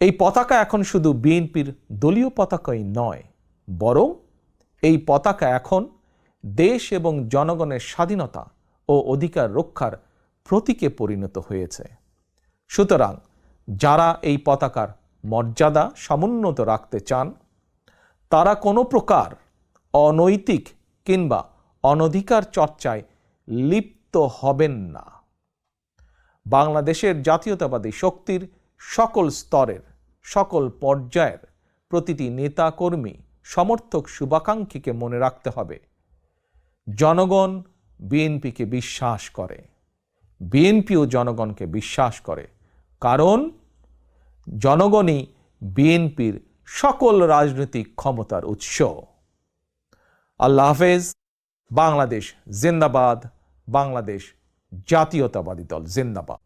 এই পতাকা এখন শুধু বিএনপির দলীয় পতাকাই নয়, বরং এই পতাকা এখন দেশ এবং জনগণের স্বাধীনতা ও অধিকার রক্ষার প্রতীকে পরিণত হয়েছে। সুতরাং যারা এই পতাকার মর্যাদা সমুন্নত রাখতে চান, তারা কোনো প্রকার অনৈতিক কিংবা অনধিকার চর্চায় লিপ্ত হবেন না। বাংলাদেশের জাতীয়তাবাদী শক্তির সকল স্তরের, সকল পর্যায়ের প্রতিটি নেতা কর্মী, সমর্থক, শুভাকাঙ্ক্ষীকে মনে রাখতে হবে, জনগণ বিএনপিকে বিশ্বাস করে, বিএনপিও জনগণকে বিশ্বাস করে, কারণ জনগণই বিএনপির সকল রাজনৈতিক ক্ষমতার উৎস। আল্লাহ হাফেজ। বাংলাদেশ জিন্দাবাদ। বাংলাদেশ জাতীয়তাবাদী দল জিন্দাবাদ।